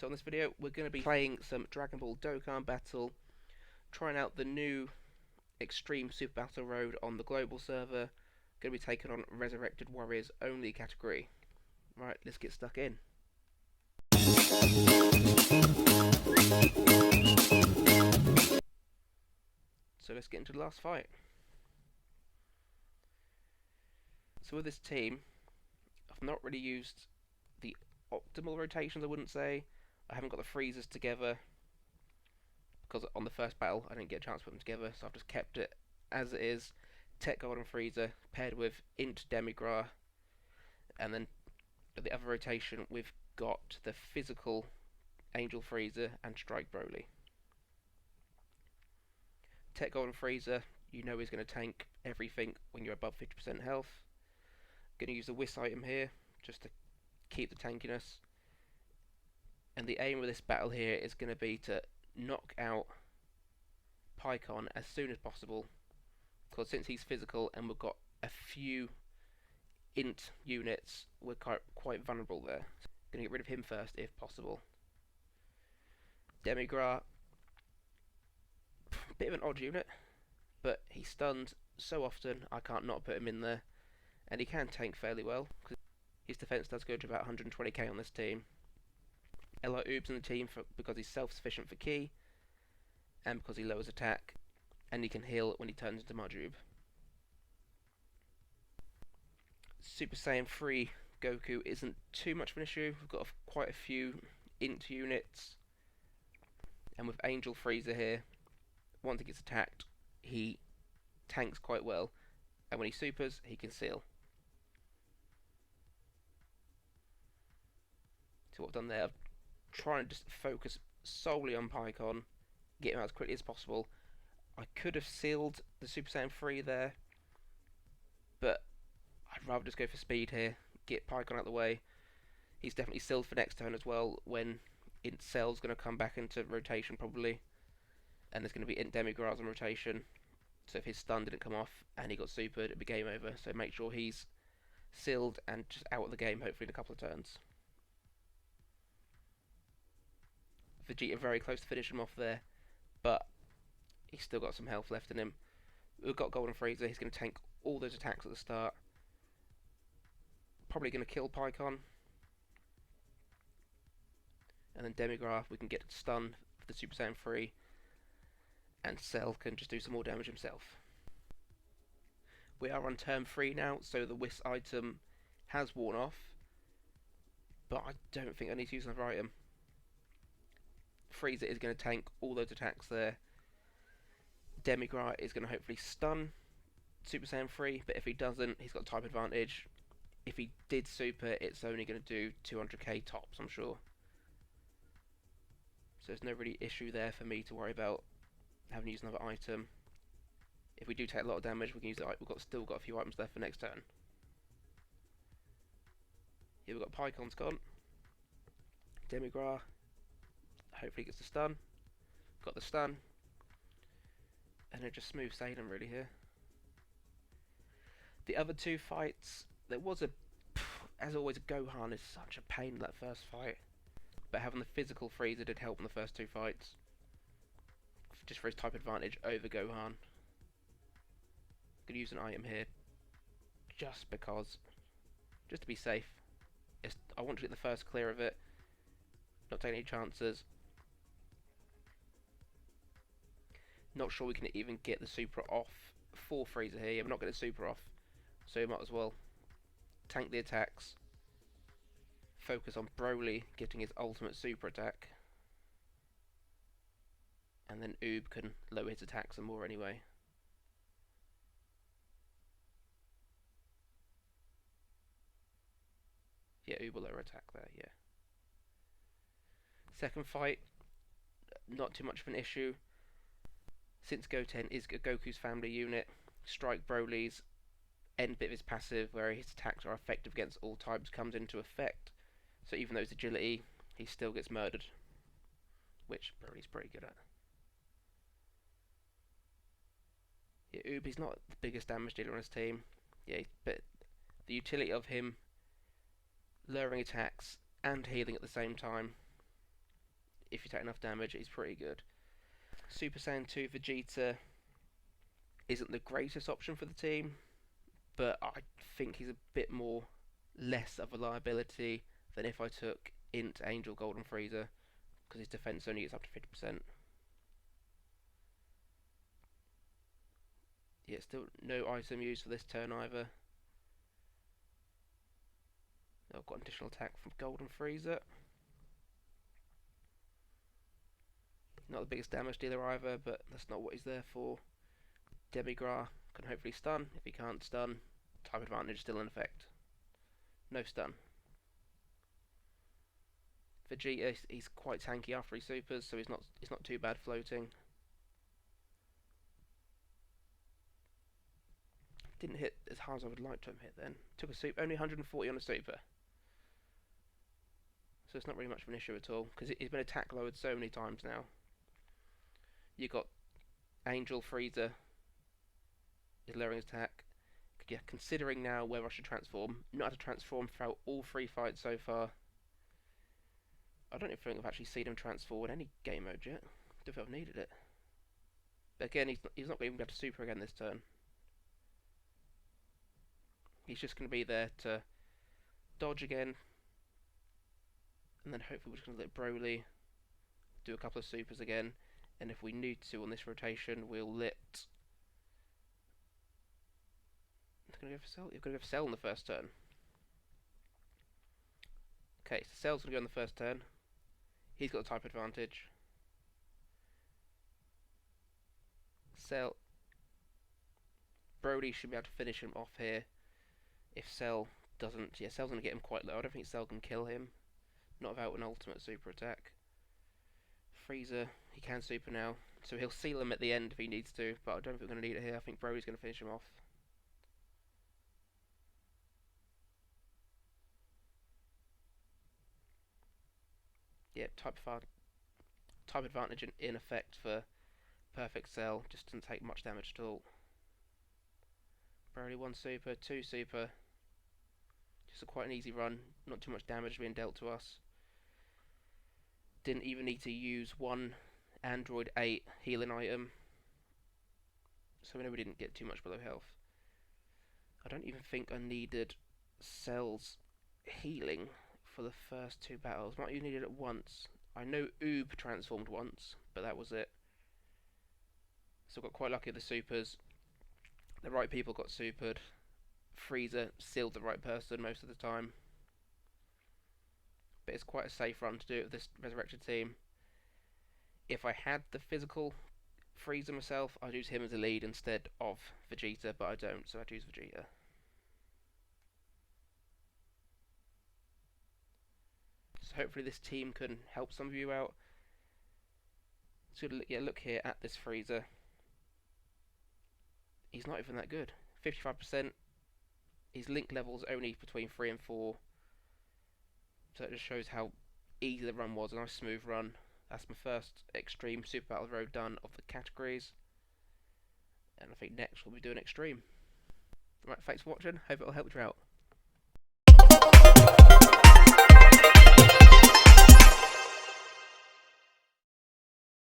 So in this video we're going to be playing some Dragon Ball Dokkan Battle, trying out the new Extreme Super Battle Road on the global server. Going to be taking on Resurrected Warriors only category. Right, let's get stuck in. So let's get into the last fight. So with this team, I've not really used the optimal rotations, I wouldn't say. I haven't got the freezers together because on the first battle I didn't get a chance to put them together, so I've just kept it as it is. Tech Golden Freezer paired with Int Demigra, and then the other rotation we've got the physical Angel Freezer and Strike Broly. Tech Golden Freezer, you know, is going to tank everything when you're above 50% health. Going to use the Whis item here just to keep the tankiness. And the aim of this battle here is going to be to knock out Pycon as soon as possible, because since he's physical and we've got a few int units, we're quite vulnerable there. So going to get rid of him first if possible. Demigra, bit of an odd unit, but he's stunned so often I can't not put him in there, and he can tank fairly well because his defense does go to about 120k on this team. Elo Oob's in the team because he's self-sufficient for ki, and because he lowers attack, and he can heal when he turns into Majoob. Super Saiyan 3 Goku isn't too much of an issue. We've got quite a few int units, and with Angel Freezer here, once he gets attacked, he tanks quite well, and when he supers, he can seal. So what I've done there, I've tried to just focus solely on Pycon, get him out as quickly as possible. I could have sealed the Super Saiyan 3 there, but I'd rather just go for speed here, get Pycon out of the way. He's definitely sealed for next turn as well, when Int Cell's going to come back into rotation probably, and there's going to be Int Demigra's on rotation, so if his stun didn't come off and he got supered, it'd be game over. So make sure he's sealed and just out of the game, hopefully in a couple of turns. Vegeta very close to finish him off there, but he's still got some health left in him. We've got Golden Freezer, he's going to tank all those attacks at the start. Probably going to kill Pycon. And then Demigra, we can get stun for the Super Saiyan 3. And Cell can just do some more damage himself. We are on turn 3 now, so the Whis item has worn off. But I don't think I need to use another item. Freezer is going to tank all those attacks there. Demigra is going to hopefully stun Super Saiyan 3, but if he doesn't, he's got type advantage. If he did super, it's only going to do 200k tops, I'm sure. So there's no really issue there for me to worry about having to use another item. If we do take a lot of damage, we can use it. We've still got a few items left for next turn. Here we've got Pycon's gone. Demigra hopefully gets the stun. Got the stun. And then just smooth sailing really here. The other two fights, there was as always, Gohan is such a pain in that first fight. But having the physical freezer did help in the first two fights. Just for his type advantage over Gohan. Gonna use an item here just because, just to be safe. I want to get the first clear of it, not take any chances. Not sure we can even get the super off for Freezer here. Yeah, we're not getting super off, so we might as well tank the attacks, focus on Broly getting his ultimate super attack, and then Oob can lower his attacks some more anyway. Yeah, Oob will lower attack there, yeah. Second fight, not too much of an issue. Since Goten is Goku's family unit, Strike Broly's end bit of his passive, where his attacks are effective against all types, comes into effect. So even though it's agility, he still gets murdered, which Broly's pretty good at. Yeah, Oob, he's not the biggest damage dealer on his team. Yeah, but the utility of him lowering attacks and healing at the same time if you take enough damage, he's pretty good. Super Saiyan 2 Vegeta isn't the greatest option for the team, but I think he's a bit more less of a liability than if I took Int Angel Golden Frieza, because his defense only gets up to 50%. Yeah, still no item used for this turn either. I've got an additional attack from Golden Frieza. Not the biggest damage dealer either, but that's not what he's there for. Demigra can hopefully stun. If he can't stun, type advantage still in effect. No stun. Vegeta, he's quite tanky after he supers, so he's not too bad floating. Didn't hit as hard as I would like to have hit then. Took a super, only 140 on a super. So it's not really much of an issue at all, because he's been attack lowered so many times now. You got Angel Frieza is lowering his attack. Yeah, considering now where I should transform, not had to transform throughout all 3 fights so far. I don't even think I've actually seen him transform in any game mode yet. I don't think I've needed it. But again, he's not going to be able to super again this turn. He's just going to be there to dodge again, and then hopefully we're just going to let Broly do a couple of supers again, and if we need to on this rotation, we'll let... It's going to go for Cell? You're going to go for Cell on the first turn. Okay, so Cell's going to go on the first turn. He's got the type advantage. Cell... Broly should be able to finish him off here. If Cell doesn't... Yeah, Cell's going to get him quite low. I don't think Cell can kill him. Not without an ultimate super attack. Frieza, he can super now. So he'll seal him at the end if he needs to. But I don't think we're going to need it here. I think Broly's going to finish him off. Yeah, type advantage in effect for Perfect Cell. Just doesn't take much damage at all. Broly 1 super, 2 super. Just quite an easy run. Not too much damage being dealt to us. Didn't even need to use one Android 8 healing item. So we know we didn't get too much below health. I don't even think I needed Cell's healing for the first 2 battles. Might have needed it once. I know Oob transformed once, but that was it. So I got quite lucky with the supers. The right people got supered. Frieza sealed the right person most of the time. But it's quite a safe run to do it with this Resurrected team. If I had the physical Frieza myself, I'd use him as a lead instead of Vegeta, but I don't, so I'd use Vegeta. So hopefully this team can help some of you out. So yeah, look here at this Frieza. He's not even that good. 55%. His link level's only between 3 and 4. So it just shows how easy the run was. A nice smooth run. That's my first Extreme Super Battle Road done of the categories. And I think next we'll be doing Extreme. Right, thanks for watching. Hope it'll help you out.